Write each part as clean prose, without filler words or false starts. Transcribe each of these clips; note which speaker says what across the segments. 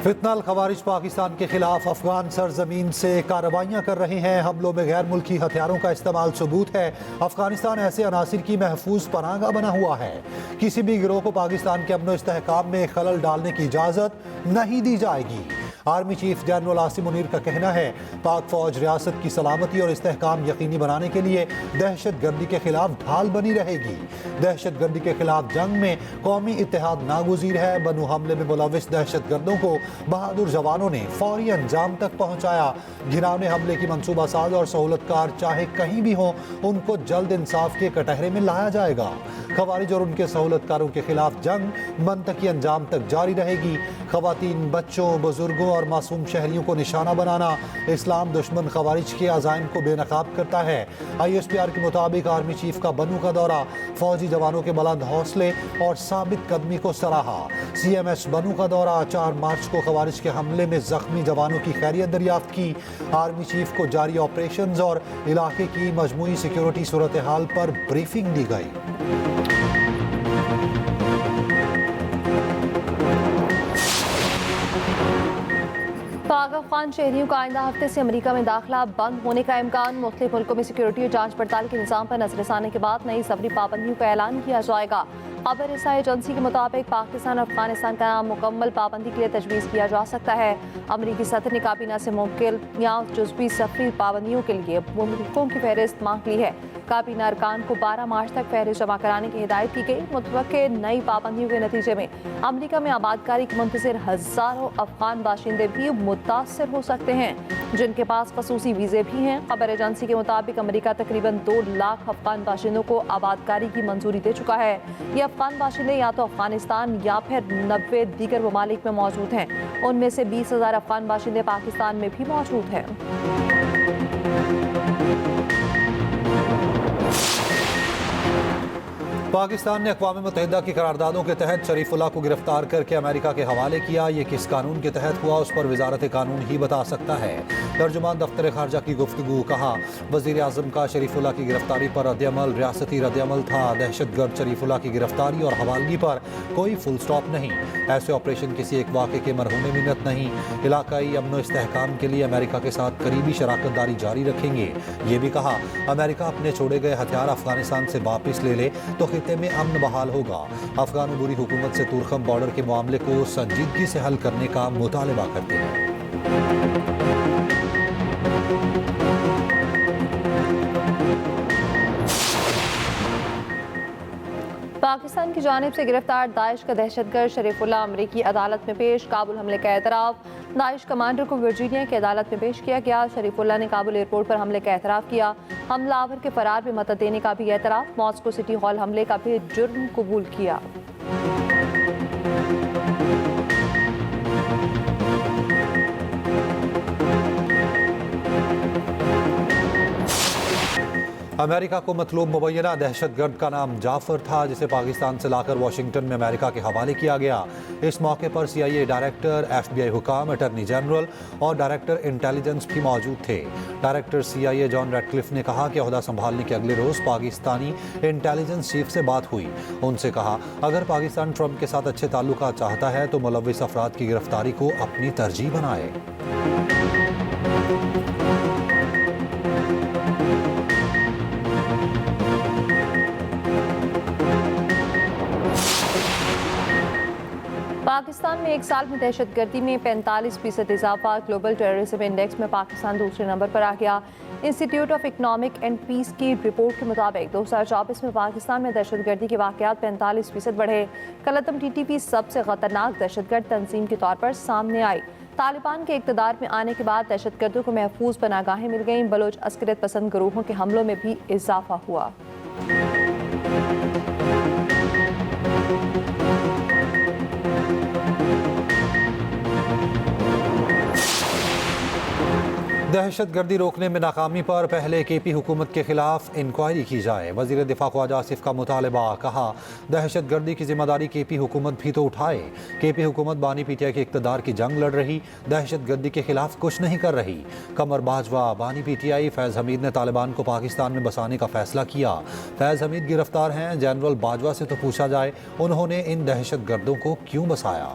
Speaker 1: फितनल खवारिज पाकिस्तान के खिलाफ अफगान सरजमीन से कार्रवाइयाँ कर रहे हैं। हमलों में गैर मुल्की हथियारों का इस्तेमाल सबूत है। अफगानिस्तान ऐसे अनासिर की महफूज पनाहगाह बना हुआ है। किसी भी गिरोह को पाकिस्तान के अमन इस्तेहकाम में खलल डालने की इजाज़त नहीं दी जाएगी। Army chief general Asim Munir का कहना है, पाक फौज रियासत की सलामती और इस्तेहकाम यकीनी बनाने के लिए दहशत गर्दी के खिलाफ ढाल बनी रहेगी। दहशत गर्दी के खिलाफ जंग में कौमी इत्तेहाद नागुज़ीर है। बनू हमले में मुलविस दहशत गर्दों को बहादुर जवानों ने फौरी अंजाम तक पहुँचाया। घिनौने हमले की मनसूबा साज और सहूलतकार चाहे कहीं भी हों, उनको जल्द इंसाफ के कटहरे में लाया जाएगा। खवारिज और उनके सहूलतकारों के खिलाफ जंग मंतकी अंजाम तक जारी रहेगी। खवातीन, बच्चों, बुजुर्गों और मासूम शहरियों को निशाना बनाना इस्लाम दुश्मन खवारिज के अज़ाइम को बेनकाब करता है। ISPR के मुताबिक आर्मी चीफ का बनू का दौरा फौजी जवानों के बुलंद हौसले और साबित कदमी को सराहा। CMS बनू का दौरा 4 मार्च को खवारिज के हमले में जख्मी जवानों की खैरियत दरियाफ्त की। आर्मी चीफ को जारी ऑपरेशंस और इलाके की मजमूई सिक्योरिटी सूरत हाल पर ब्रीफिंग दी गई।
Speaker 2: पाक अफगान शहरियों का आइंदा हफ्ते से अमेरिका में दाखिला बंद होने का इम्कान। मुख्तलिफ मुल्कों में सिक्योरिटी और जांच पड़ताल के निज़ाम पर नजरसाने के बाद नई सफरी पाबंदियों का ऐलान किया जाएगा। खबर रसाई एजेंसी के मुताबिक पाकिस्तान और अफगानिस्तान का नाम मुकम्मल पाबंदी के लिए तजवीज़ किया जा सकता है। अमरीकी सदर ने काबीना से मुमकिन या जुज़वी सफरी पाबंदियों के लिए मुल्कों की फहरिस्त मांग ली है। काबीना अरकान को 12 मार्च तक फहरिस्त जमा कराने की हिदायत की गई। मुतवक्के नई पाबंदियों के नतीजे में अमरीका में आबादकारी के मुंतज़िर हज़ारों अफगान बाशिंदे भी मुतासर हो सकते हैं, जिनके पास खसूसी वीज़े भी हैं। खबर एजेंसी के मुताबिक अमरीका तकरीबन 2 लाख अफगान बाशिंदों को आबादकारी की मंजूरी दे चुका है। ये अफगान बाशिंदे या तो अफगानिस्तान या फिर 90 दीगर ममालिक में मौजूद हैं। उनमें से 20,000 अफगान बाशिंदे पाकिस्तान में भी मौजूद हैं।
Speaker 1: पाकिस्तान ने अक़वाम मुत्तहिदा की करारदादों के तहत शरीफुल्लाह को गिरफ्तार करके अमेरिका के हवाले किया। ये किस कानून के तहत हुआ, उस पर वजारत कानून ही बता सकता है। तर्जुमान दफ्तर खारजा की गुफ्तगू, कहा वज़ीर आज़म का शरीफुल्लाह की गिरफ्तारी पर रद्दअमल रियासती रद्दअमल था। दहशतगर्द शरीफुल्लाह की गिरफ्तारी और हवालगी पर कोई फुल स्टॉप नहीं। ऐसे ऑपरेशन किसी एक वाक़े के मरहूम मिन्नत नहीं। इलाकाई अमन इस्तेहकाम के लिए अमेरिका के साथ करीबी शराकत दारी जारी रखेंगे। ये भी कहा अमेरिका अपने छोड़े गए हथियार अफगानिस्तान से वापस ले ले तो खित्ते में अमन बहाल होगा। अफगान अबूरी हुकूमत से तुरखम बॉर्डर के मामले को संजीदगी से हल करने का मुतालबा करते हैं।
Speaker 2: पाकिस्तान की जानिब से गिरफ्तार दाइश का दहशतगर्द शरीफुल्लाह अमरीकी अदालत में पेश। काबुल हमले का एतराफ़। दाइश कमांडर को वर्जीनिया की अदालत में पेश किया गया। शरीफुल्लाह ने काबुल एयरपोर्ट पर हमले का एतराफ़ किया। हमलावर के फरार में मदद देने का भी एतराफ़। मॉस्को सिटी हॉल हमले का भी जुर्म कबूल किया।
Speaker 1: अमेरिका को मतलूब मुबैना दहशतगर्द का नाम जाफर था, जिसे पाकिस्तान से लाकर वाशिंगटन में अमेरिका के हवाले किया गया। इस मौके पर CIA डायरेक्टर, FBI हुकाम, अटॉर्नी जनरल और डायरेक्टर इंटेलिजेंस भी मौजूद थे। डायरेक्टर CIA जॉन रेडक्लिफ ने कहा कि ओहदा संभालने के अगले रोज़ पाकिस्तानी इंटेलिजेंस चीफ से बात हुई। उनसे कहा अगर पाकिस्तान ट्रंप के साथ अच्छे ताल्लुकात चाहता है तो मुलव्विस अफराद की गिरफ्तारी को अपनी तरजीह बनाए।
Speaker 2: पाकिस्तान में एक साल में दहशतगर्दी में 45% इजाफा। ग्लोबल टेररिज्म इंडेक्स में पाकिस्तान दूसरे नंबर पर आ गया। Institute of Economic and Peace की रिपोर्ट के मुताबिक 2024 में पाकिस्तान में दहशतगर्दी के वाक़यात 45% बढ़े। कलतम TTP सबसे खतरनाक दहशतगर्द तंजीम के तौर पर सामने आई। तालिबान के इक़्तिदार में आने के बाद दहशतगर्दों को महफूज पनागाहें मिल गईं। बलोच अस्करियत पसंद ग्रोहों के हमलों में भी इजाफा हुआ।
Speaker 1: दहशतगर्दी रोकने में नाकामी पर पहले KP हुकूमत के खिलाफ इंक्वायरी की जाए। वज़ीर दिफा ख्वाजा आसिफ का मुतालबा, कहा दहशतगर्दी की जिम्मेदारी KP हुकूमत भी तो उठाए। KP हुकूमत बानी PTI के इक़्तिदार की जंग लड़ रही, दहशतगर्दी के खिलाफ कुछ नहीं कर रही। कमर बाजवा, बानी PTI फैज़ हमीद ने तालिबान को पाकिस्तान में बसाने का फैसला किया। फैज़ हमीद गिरफ्तार हैं। जनरल बाजवा से तो पूछा जाए उन्होंने इन दहशतगर्दों को क्यों बसाया।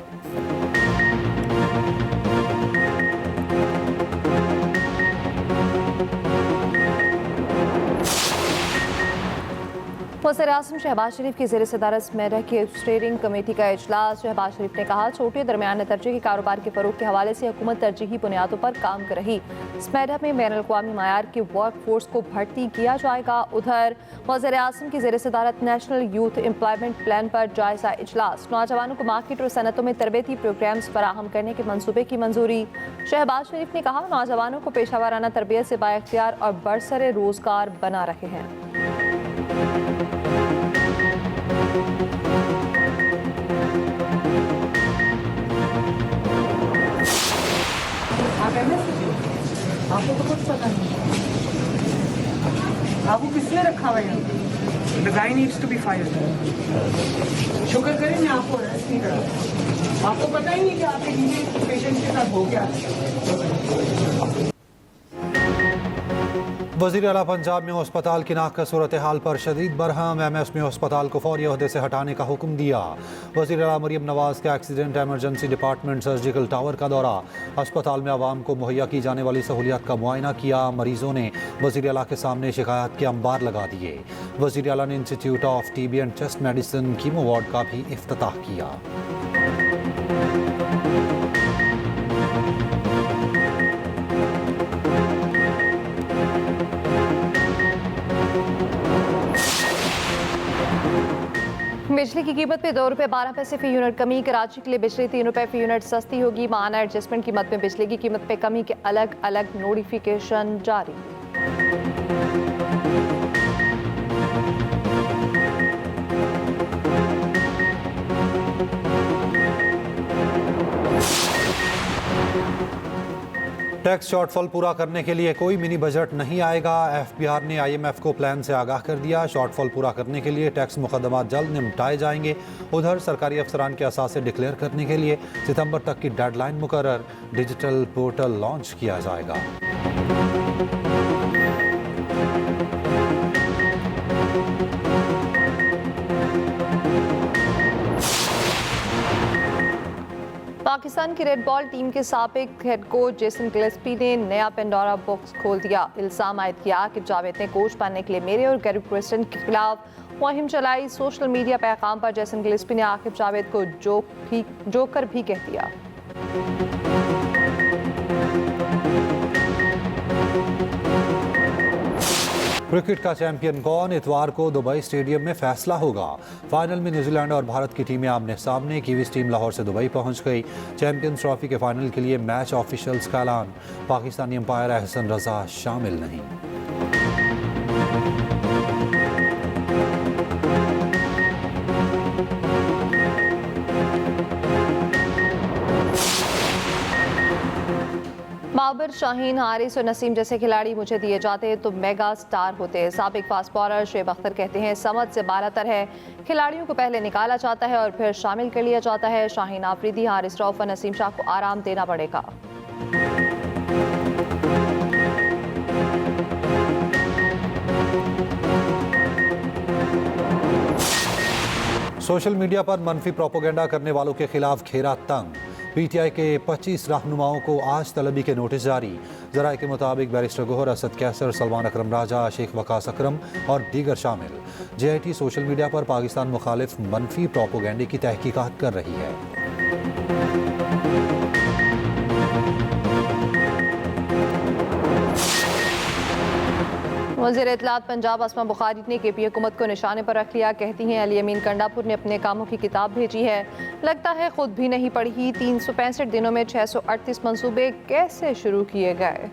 Speaker 2: वज़ीर आज़म शहबाज शरीफ की ज़ेर सदारत स्मेडा की स्टीयरिंग कमेटी का इजलास। शहबाज शरीफ ने कहा, छोटे दरमियाने दर्जे के कारोबार के फ़रोग़ के हवाले से हुकूमत तरजीही बुनियादों पर काम कर रही। स्मेडा में बैनुल अक़वामी मयार की वर्क फोर्स को भर्ती किया जाएगा। उधर वज़ीर आज़म की ज़ेर सदारत नेशनल यूथ एम्प्लॉयमेंट प्लान पर जायज़ा इजलास। नौजवानों को मार्केट और सनतों में तरबेती प्रोग्राम्स फराहम करने के मनसूबे की मंजूरी। शहबाज शरीफ ने कहा, नौजवानों को पेशा वाराना तरबियत से बाइख्तियार और बरसरे रोज़गार बना रहे हैं।
Speaker 3: आपको तो कुछ पता नहीं, आपको किसने रखा हुआ है? The guy needs to be fired. शुक्र करें मैं आपको अरेस्ट नहीं करा। आपको पता ही नहीं कि आपके टीवी पेशेंट के साथ हो गया।
Speaker 1: वज़ीर आला पंजाब में अस्पताल की नाक सूरत हाल पर शदीद बरहम। MS में अस्पताल को फौरी ओहदे से हटाने का हुक्म दिया। वज़ीर आला मरियम नवाज़ का accident emergency department surgical tower का दौरा। अस्पताल में आवाम को मुहैया की जाने वाली सहूलियात का मुआयना किया। मरीजों ने वज़ीर आला के सामने शिकायत के अंबार लगा दिए। वज़ीर आला ने institute of TB and chest medicine chemo ward का भी इफ्तिताह किया।
Speaker 2: बिजली की कीमत में ₹2.12 फी यूनिट कमी। कराची के लिए बिजली ₹3 फी यूनिट सस्ती होगी। माहाना एडजस्टमेंट कीमत में बिजली की कीमत में कमी के अलग अलग नोटिफिकेशन जारी।
Speaker 1: टैक्स शॉर्टफॉल पूरा करने के लिए कोई मिनी बजट नहीं आएगा। FBR ने IMF को प्लान से आगाह कर दिया। शॉर्टफॉल पूरा करने के लिए टैक्स मुकदमात जल्द निपटाए जाएंगे। उधर सरकारी अफसरान के असासे डिक्लेयर करने के लिए सितंबर तक की डेडलाइन मुकर्रर। डिजिटल पोर्टल लॉन्च किया जाएगा।
Speaker 2: पाकिस्तान की रेड बॉल टीम के साबिक हेड कोच जेसन गिलेस्पी ने नया पेंडोरा बॉक्स खोल दिया। इल्जाम आयद किया कि जावेद ने कोच बनने के लिए मेरे और गैरी क्रिस्टन के खिलाफ मुहिम चलाई। सोशल मीडिया पैगाम पर जेसन गिलेस्पी ने आखिर जावेद को जोकर भी कह दिया।
Speaker 1: क्रिकेट का चैंपियन कौन, इतवार को दुबई स्टेडियम में फैसला होगा। फाइनल में न्यूजीलैंड और भारत की टीमें आमने सामने। कीवीज टीम लाहौर से दुबई पहुंच गई। चैंपियंस ट्रॉफी के फाइनल के लिए मैच ऑफिशियल्स का ऐलान। पाकिस्तानी अंपायर एहसन रजा शामिल नहीं।
Speaker 2: बाबर, शाहीन, हारिस और नसीम जैसे खिलाड़ी मुझे दिए जाते तो मेगा स्टार होते। साबिक फास्ट बॉलर शुएब अख्तर कहते हैं, समझ से बालातर है। खिलाड़ियों को पहले निकाला जाता है और फिर शामिल कर लिया जाता है। शाहीन आफरीदी, हारिस रऊफ और नसीम शाह को आराम देना पड़ेगा।
Speaker 1: सोशल मीडिया पर मनफी प्रोपोगेंडा करने वालों के खिलाफ घेरा तंग। PTI के 25 रहनुमाओं को आज तलबी के नोटिस जारी। जराये के मुताबिक बैरिस्टर गोहर, असद कैसर, सलमान अकरम राजा, शेख वकास अकरम और दीगर शामिल। JIT सोशल मीडिया पर पाकिस्तान मुखालिफ मनफी प्रोपोगेंडे की तहकीकात कर रही है।
Speaker 2: वज़ीर इत्तलात पंजाब अस्मा बुखारी ने KP हुकूमत को निशाने पर रख लिया। कहती हैं, अली अमीन कंडापुर ने अपने कामों की किताब भेजी है, लगता है खुद भी नहीं पढ़ी। 365 दिनों में 638 मंसूबे कैसे शुरू किए गए।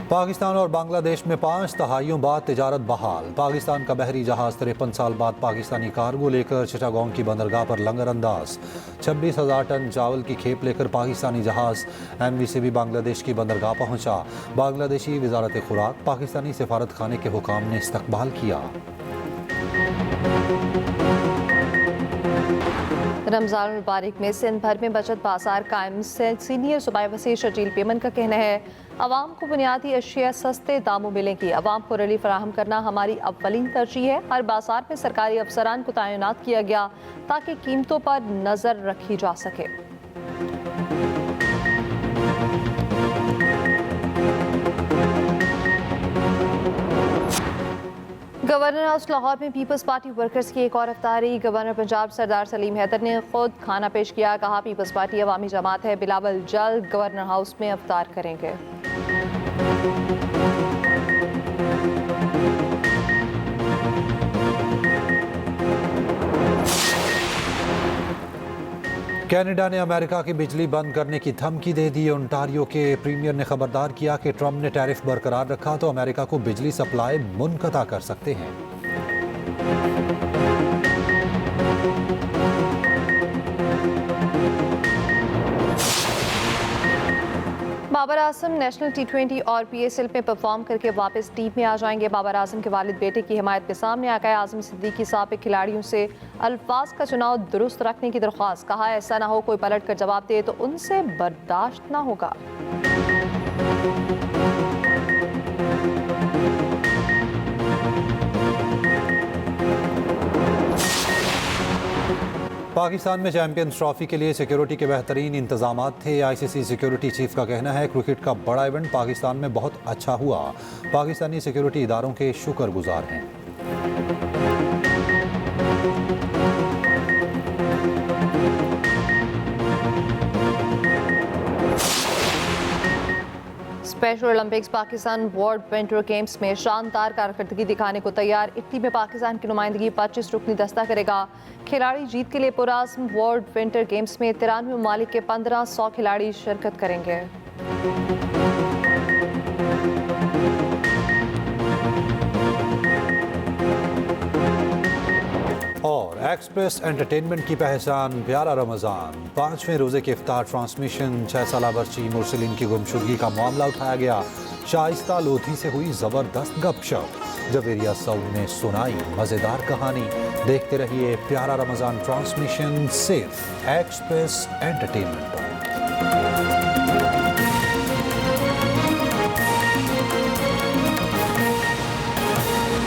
Speaker 1: पाकिस्तान और बांग्लादेश में 5 दहाइयों बाद तिजारत बहाल। पाकिस्तान का बहरी जहाज 53 साल बाद पाकिस्तानी कार्गो लेकर चिटागोंग की बंदरगाह पर लंगर अंदाज। 26,000 टन चावल की खेप लेकर पाकिस्तानी जहाज MV से भी बांग्लादेश की बंदरगाह पहुंचा। बांग्लादेशी वजारत खुराक, पाकिस्तानी सफारत खाने के हुकाम ने इस्तकबाल किया।
Speaker 2: रमजान मुबारक में सिंध भर में बचत बाजार कायम। सीनियर सूबाई वज़ीर शर्जील पेमन का कहना है, अवाम को बुनियादी अशिया सस्ते दामों मिलेंगी। अवाम को रिलीफ फराहम करना हमारी अव्वलीन तरजीह है। हर बाजार में सरकारी अफसरान को तैनात किया गया ताकि कीमतों पर नजर रखी जा सके। गवर्नर हाउस लाहौर में पीपल्स पार्टी वर्कर्स की एक और अफ्तारी। गवर्नर पंजाब सरदार सलीम हैदर ने खुद खाना पेश किया। कहा पीपल्स पार्टी अवामी जमात है, बिलावल जल्द गवर्नर हाउस में अफ्तार करेंगे।
Speaker 1: कनाडा ने अमेरिका की बिजली बंद करने की धमकी दे दी। ओंटारियो के प्रीमियर ने खबरदार किया कि ट्रंप ने टैरिफ बरकरार रखा तो अमेरिका को बिजली सप्लाई मुनक़ता कर सकते हैं।
Speaker 2: बाबर आजम नेशनल T20 और PSL में परफॉर्म करके वापस टीम में आ जाएंगे। बाबर आजम के वालिद बेटे की हिमायत के सामने आ गए। आजम सिद्दीकी साबिक खिलाड़ियों से अल्फाज का चुनाव दुरुस्त रखने की दरख्वास्त। कहा ऐसा ना हो कोई पलट कर जवाब दे तो उनसे बर्दाश्त ना होगा।
Speaker 1: पाकिस्तान में चैंपियंस ट्रॉफी के लिए सिक्योरिटी के बेहतरीन इंतजाम थे। ICC सिक्योरिटी चीफ का कहना है क्रिकेट का बड़ा इवेंट पाकिस्तान में बहुत अच्छा हुआ। पाकिस्तानी सिक्योरिटी इदारों के शुक्रगुजार हैं।
Speaker 2: Special Olympics Pakistan world winter games में शानदार कारकर्दगी दिखाने को तैयार। इटली में पाकिस्तान की नुमाइंदगी 25 रुकनी दस्ता करेगा। खिलाड़ी जीत के लिए पुरअज़्म वर्ल्ड विंटर गेम्स में 93 ममालिक के 1500 खिलाड़ी शिरकत करेंगे।
Speaker 1: और एक्सप्रेस एंटरटेनमेंट की पहचान प्यारा रमज़ान। 5वें रोज़े के इफ्तार ट्रांसमिशन 6 साल बच्ची मुरसलीन की गुमशुदगी का मामला उठाया गया। शाइस्ता लोधी से हुई ज़बरदस्त गपशप। जवेरिया सऊद ने सुनाई मज़ेदार कहानी। देखते रहिए प्यारा रमज़ान ट्रांसमिशन सिर्फ एक्सप्रेस एंटरटेनमेंट पर।